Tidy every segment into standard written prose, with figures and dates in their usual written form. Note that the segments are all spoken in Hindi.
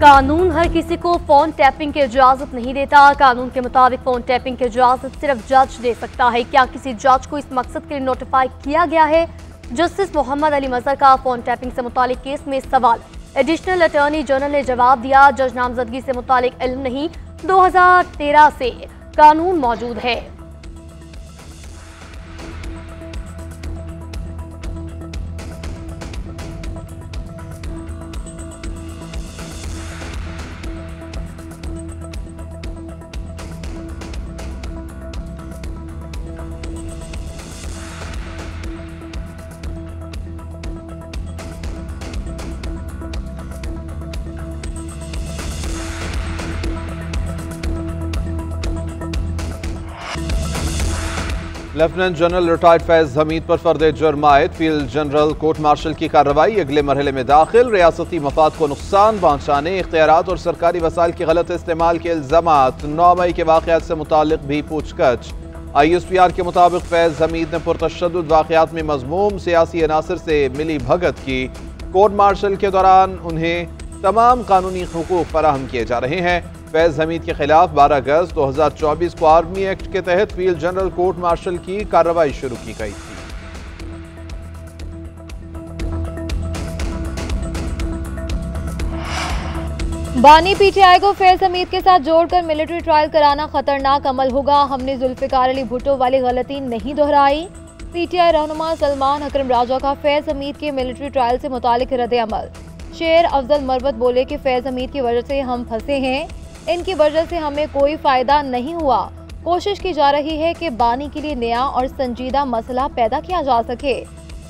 कानून हर किसी को फोन टैपिंग की इजाजत नहीं देता। कानून के मुताबिक फोन टैपिंग की इजाजत सिर्फ जज दे सकता है। क्या किसी जज को इस मकसद के लिए नोटिफाई किया गया है? जस्टिस मोहम्मद अली मजहर का फोन टैपिंग से मुतालिक केस में सवाल। एडिशनल अटॉर्नी जनरल ने जवाब दिया, जज नामजदगी से मुतालिक इल्म नहीं, 2013 से कानून मौजूद है। Lieutenant general retired Faiz Hamid पर फर्द जुर्म आयद फील्ड जनरल कोर्ट मार्शल की कार्रवाई अगले मरहले में दाखिल। रियासती मफाद को नुकसान पहुंचाने, इख्तियारात और सरकारी वसाइल के गलत इस्तेमाल के इल्जामात। 9 मई के वाक़यात से मुतालिक भी पूछताछ। ISPR के मुताबिक फैज हमीद ने पुरतशद्दुद वाक़यात में मज़मूम सियासी अनासर से मिली भगत की। कोर्ट मार्शल के दौरान उन्हें तमाम कानूनी हुकूक फराहम किए जा रहे हैं। फैज हमीद के खिलाफ 12 अगस्त 2024 को आर्मी एक्ट के तहत फील्ड जनरल कोर्ट मार्शल की कार्रवाई शुरू की गई थी। बानी PTI को फैज हमीद के साथ जोड़कर मिलिट्री ट्रायल कराना खतरनाक अमल होगा। हमने जुल्फिकार अली भुट्टो वाली गलती नहीं दोहराई। PTI रहनुमा सलमान अकरम राजा का फैज हमीद के मिलिट्री ट्रायल से मुतालिक रद्द अमल। शेर अफजल मरवत बोले कि फैज हमीद की वजह से हम फंसे हैं, इनकी वजह से हमें कोई फायदा नहीं हुआ। कोशिश की जा रही है कि बानी के लिए नया और संजीदा मसला पैदा किया जा सके।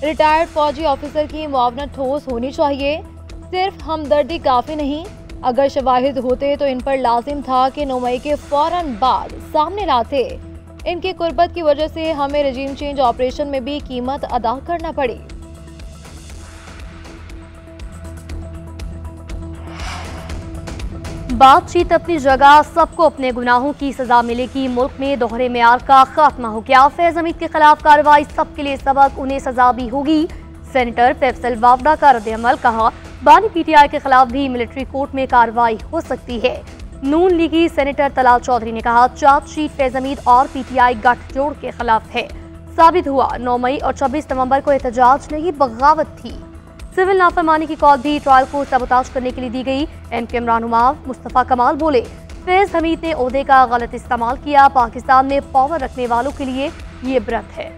रिटायर्ड फौजी ऑफिसर की मुआवनत ठोस होनी चाहिए, सिर्फ हमदर्दी काफी नहीं। अगर शवाहिद होते तो इन पर लाजिम था कि 9 मई के फौरन बाद सामने लाते। इनकी कुर्बत की वजह से हमें रजीम चेंज ऑपरेशन में भी कीमत अदा करना पड़ी। बातचीत अपनी जगह, सबको अपने गुनाहों की सजा मिलेगी। मुल्क में दोहरे मेयार का खात्मा हो गया। फैज हमीद के खिलाफ कार्रवाई सबके लिए सबक, उन्हें सजा भी होगी। सेनेटर फैसल वावडा का रद्द-ए-अमल। कहा, बानी PTI के खिलाफ भी मिलिट्री कोर्ट में कार्रवाई हो सकती है। नून लीगी सेनेटर तलाल चौधरी ने कहा, चार्जशीट फैज हमीद और PTI गठजोड़ के खिलाफ है। साबित हुआ 9 मई और 26 नवंबर को एहतजाज नहीं बगावत थी। सिविल नाफरमानी की कॉल भी ट्रायल को सबोताज करने के लिए दी गई। MKM रहनुमा मुस्तफा कमाल बोले, फैज हमीद ने ओहदे का गलत इस्तेमाल किया। पाकिस्तान में पावर रखने वालों के लिए ये ब्रत है।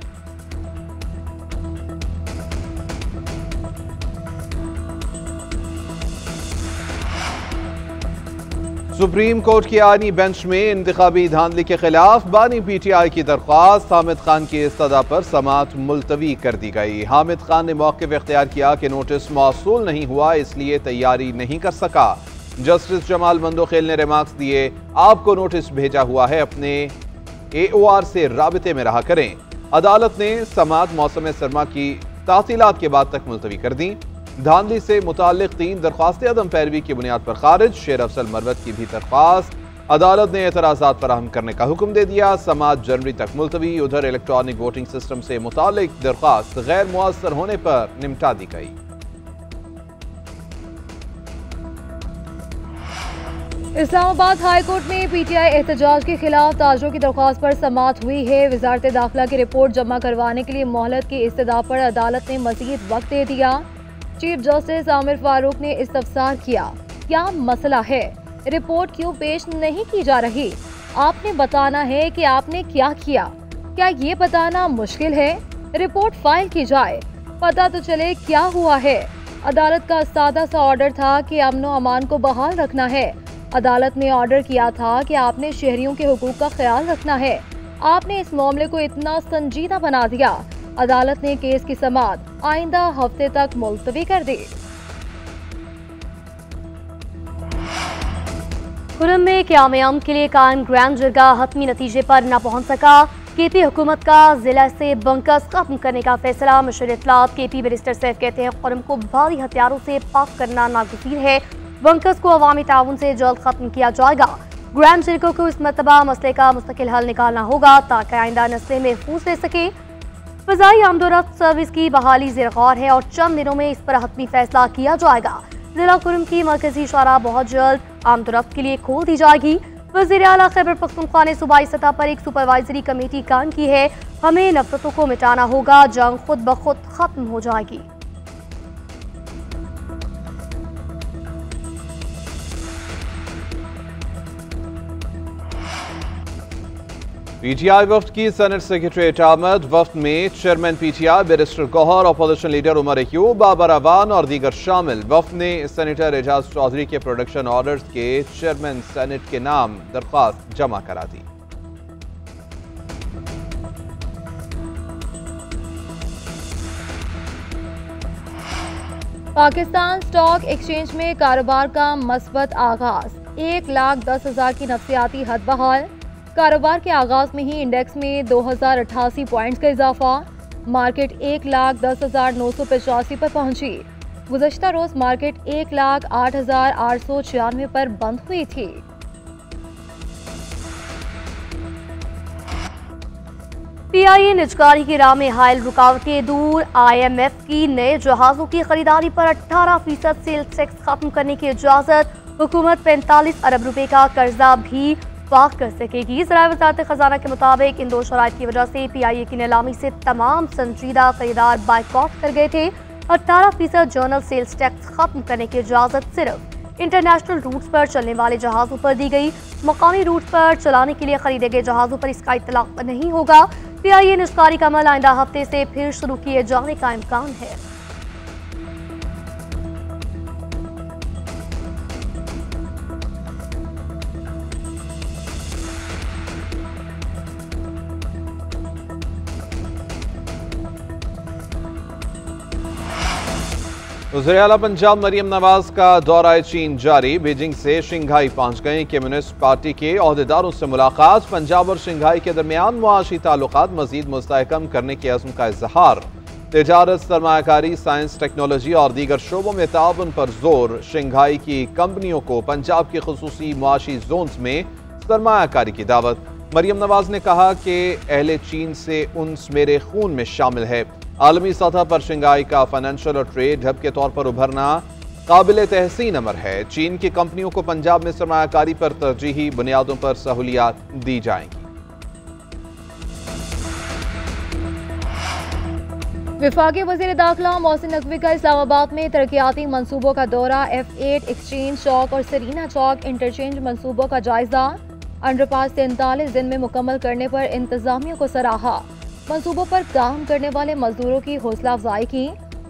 सुप्रीम कोर्ट की आईनी बेंच में इंतखाबी धांधली के खिलाफ बानी PTI की दरख्वास्त। हामिद खान की इस्तदा पर समाअत मुलतवी कर दी गई। हामिद खान ने मौक़िफ़ इख्तियार किया कि नोटिस मौसूल नहीं हुआ, इसलिए तैयारी नहीं कर सका। जस्टिस जमाल मंदोखेल ने रिमार्क्स दिए, आपको नोटिस भेजा हुआ है, अपने AOR से राबिते में रहा करें। अदालत ने समाअत मौसम सरमा की तासीलात के बाद तक मुलतवी कर दी। धांधली से मुताल्लिक 3 दरख्वास्तें अदम पैरवी की बुनियाद पर खारिज। शेर अफजल मरवत की भी दरख्वास्त अदालत ने एतराज़ात फराहम करने का हुक्म दे दिया। समाअत जनवरी तक मुलतवी। उधर इलेक्ट्रॉनिक वोटिंग सिस्टम से मुताल्लिक दरख्वास्त गैर मुअस्सर होने पर निपटा दी गई। इस्लामाबाद हाई कोर्ट में PTI एहतजाज के खिलाफ ताजरों की दरख्वास्त पर समाअत हुई है। वजारत दाखिला की रिपोर्ट जमा करवाने के लिए मोहलत की इस्तदा पर अदालत ने मज़ीद वक्त दे दिया। चीफ जस्टिस आमिर फारूक ने इस्तफसार किया, क्या मसला है, रिपोर्ट क्यों पेश नहीं की जा रही? आपने बताना है कि आपने क्या किया। क्या ये बताना मुश्किल है? रिपोर्ट फाइल की जाए, पता तो चले क्या हुआ है। अदालत का सादा सा ऑर्डर था कि अमन व अमान को बहाल रखना है। अदालत ने ऑर्डर किया था कि आपने शहरियों के हुकूक का ख्याल रखना है। आपने इस मामले को इतना संजीदा बना दिया। अदालत ने केस की समाअत आइंदा हफ्ते तक मुलतवी कर दी। खुर्रम में क़याम के लिए कायम ग्रैंड जरगा हतमी नतीजे पर न पहुंच सका। KP हुकूमत का जिला से बंकस खत्म करने का फैसला। मशहूर इत्तलात KP बैरिस्टर सैफ कहते हैं, खुर्रम को भारी हथियारों से पाक करना नागुज़ीर है। बंकस को अवामी ताउन से जल्द खत्म किया जाएगा। ग्रैंड जरगो को इस मरतबा मसले का मुस्तकिल हल निकालना होगा ताकि आइंदा नस्लें महफूज रह सके। फ़ज़ाई आमदोरफ्त सर्विस की बहाली ज़ेर गौर है और चंद दिनों में इस पर हतमी फैसला किया जाएगा। जिला कुरुम की मरकजी शाहराह बहुत जल्द आमदोरफ्त के लिए खोल दी जाएगी। वज़ीर आला खैबर पख्तूनख्वा ने सूबाई सतह पर एक सुपरवाइजरी कमेटी कायम की है। हमें नफरतों को मिटाना होगा, जंग खुद ब खुद खत्म हो जाएगी। पीटीआई वफ्द की सेनेट सेक्रेटरी आमद। वफ्द में chairman PTI barrister Gohar, opposition leader Umar Ayub, Babar Awan और दीगर शामिल। वफ्द ने सेनेटर एजाज चौधरी के प्रोडक्शन ऑर्डर्स के चेयरमैन सेनेट के नाम दरख्वास्त जमा करा दी। पाकिस्तान स्टॉक एक्सचेंज में कारोबार का मस्बत आगाज। 1,10,000 की नफसियाती हद बहाल। कारोबार के आगाज में ही इंडेक्स में 2088 पॉइंट्स का इजाफा। मार्केट 1,10,985 पर पहुंची। गुज़श्ता रोज मार्केट 1,08,896 पर बंद हुई थी। पीआईए निजकारी की राह में हायल रुकावटें दूर। IMF की नए जहाजों की खरीदारी पर 18% सेल्स टैक्स खत्म करने की इजाजत। हुकूमत 45 अरब रुपए का कर्जा भी वाक़ कर सकेगी। ज़राए वज़ारत खजाना के मुताबिक इन दो शराइत की वजह से पीआईए की नीलामी से तमाम संजीदा खरीदार बाइकआउट कर गए थे। 18% जर्नल सेल्स टैक्स खत्म करने की इजाजत सिर्फ इंटरनेशनल रूट्स पर चलने वाले जहाजों पर दी गई। मकामी रूट्स पर चलाने के लिए खरीदे गए जहाजों पर इसका इतलाक नहीं होगा। पीआईए निजकारी का अमल आइंदा हफ्ते से फिर शुरू किए जाने का इम्कान है। वज़ीर आला पंजाब मरियम नवाज का दौरा चीन जारी। बीजिंग से शंघाई पहुंच गई। कम्युनिस्ट पार्टी के ओहदेदारों से मुलाकात। पंजाब और शंघाई के दरमियान मुआशी ताल्लुकात मजीद मुस्तहकम करने के अज़्म का इजहार। तिजारत, सरमायाकारी, साइंस, टेक्नोलॉजी और दीगर शोबों में ताउन पर जोर। शंघाई की कंपनियों को पंजाब के खुसूसी मुआशी जोन्स में सरमायाकारी की दावत। मरियम नवाज ने कहा कि अहले चीन से उन्स मेरे खून में शामिल है। आलमी सतह पर शंघाई का फाइनेंशियल और ट्रेड हब के तौर पर उभरना काबिल तहसीन अमर है। चीन की कंपनियों को पंजाब में सरमायाकारी पर तरजीही बुनियादों पर सहूलियात दी जाएंगी। विफाकी वज़ीर दाखिला मोहसिन नकवी का इस्लामाबाद में तरक्याती मनसूबों का दौरा। F8 एक्सचेंज चौक और सरीना चौक इंटरचेंज मनसूबों का जायजा। अंडरपास 43 दिन में मुकम्मल करने पर इंतजामिया को सराहा। मंसूबों पर काम करने वाले मजदूरों की हौसला अफजाई की।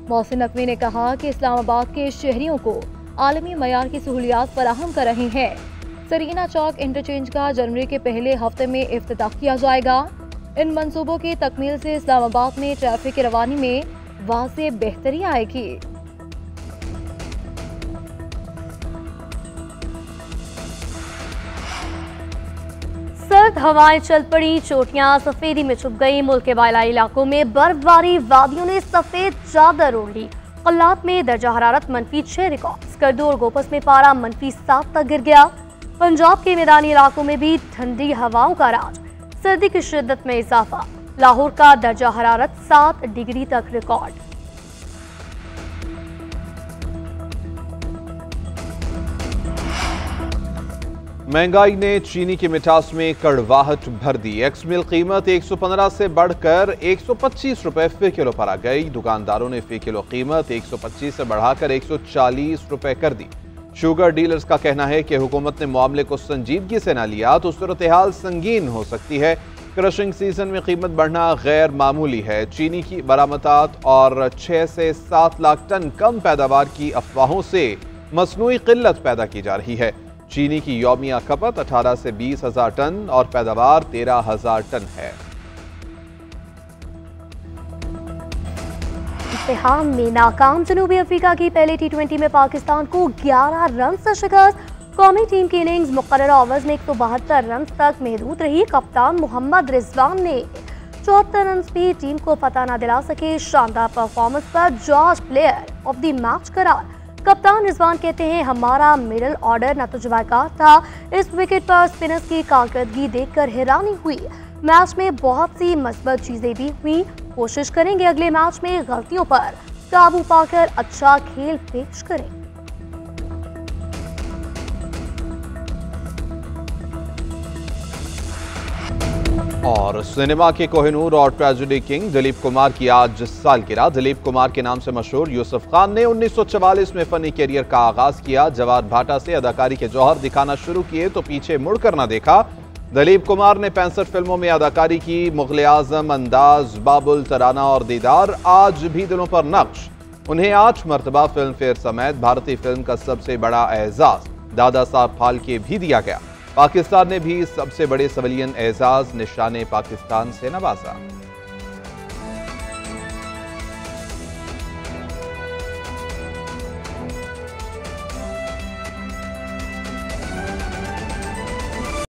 मोहसिन नकवी ने कहा कि इस्लामाबाद के शहरियों को आलमी मयार की सहूलियात फराहम कर रहे हैं। सरीना चौक इंटरचेंज का जनवरी के पहले हफ्ते में इफ्तिताह किया जाएगा। इन मंसूबों की तकमील से इस्लामाबाद में ट्रैफिक की रवानी में वाज़े बेहतरी आएगी। सर्द हवाएं चल पड़ी, चोटियां सफेदी में छुप गई। मुल्क के बालाई इलाकों में बर्फबारी, वादियों ने सफेद चादर ओढ़ ली। कल्लात में दर्जा हरारत -6 रिकॉर्ड। स्कर्दू और गोपस में पारा -7 तक गिर गया। पंजाब के मैदानी इलाकों में भी ठंडी हवाओं का राज। सर्दी की शिद्दत में इजाफा। लाहौर का दर्जा हरारत 7 डिग्री तक रिकॉर्ड। महंगाई ने चीनी की मिठास में कड़वाहट भर दी। एक्स मिल कीमत 115 से बढ़कर 125 रुपए फी किलो पर आ गई। दुकानदारों ने फी किलो कीमत 125 से बढ़ाकर 140 रुपए कर दी। शुगर डीलर्स का कहना है कि हुकूमत ने मामले को संजीदगी से न लिया तो सूरत हाल संगीन हो सकती है। क्रशिंग सीजन में कीमत बढ़ना गैर मामूली है। चीनी की बरामदात और 6 से 7 लाख टन कम पैदावार की अफवाहों से मसनूई किल्लत पैदा की जा रही है। चीनी की यौमिया खपत 18 से 20 हजार टन और पैदावार 13,000 टन है। इम्तिहान में नाकाम जनूबी अफ्रीका की पहले T20 में पाकिस्तान को 11 रन से शिकस्त। कौमी टीम की इनिंग्स मुकर्रर ओवर्स में 172 रन तक महदूद रही। कप्तान मोहम्मद रिजवान ने 74 रन भी टीम को फतह न दिला सके। शानदार परफॉर्मेंस पर George player of the match करार। कप्तान रिजवान कहते हैं, हमारा मिडिल ऑर्डर न तो जवाकार था। इस विकेट पर स्पिनर्स की कारकर्दगी देखकर हैरानी हुई। मैच में बहुत सी मस्बत चीजें भी हुई। कोशिश करेंगे अगले मैच में गलतियों पर काबू पाकर अच्छा खेल पेश करें। और सिनेमा के कोहिनूर और ट्रेजेडी किंग दिलीप कुमार की आज सालगिरह। दिलीप कुमार के नाम से मशहूर यूसुफ खान ने 1944 में फनी कैरियर का आगाज किया। जवाद भाटा से अदाकारी के जौहर दिखाना शुरू किए तो पीछे मुड़कर न देखा। दिलीप कुमार ने 65 फिल्मों में अदाकारी की। मुगल आजम, अंदाज, बाबुल, तराना और दीदार आज भी दिलों पर नक्श। उन्हें 8 मरतबा फिल्म फेयर समेत भारतीय फिल्म का सबसे बड़ा एजाज दादा साहब फाल्के भी दिया गया। पाकिस्तान ने भी सबसे बड़े सिविलियन एजाज निशाने पाकिस्तान से नवाजा।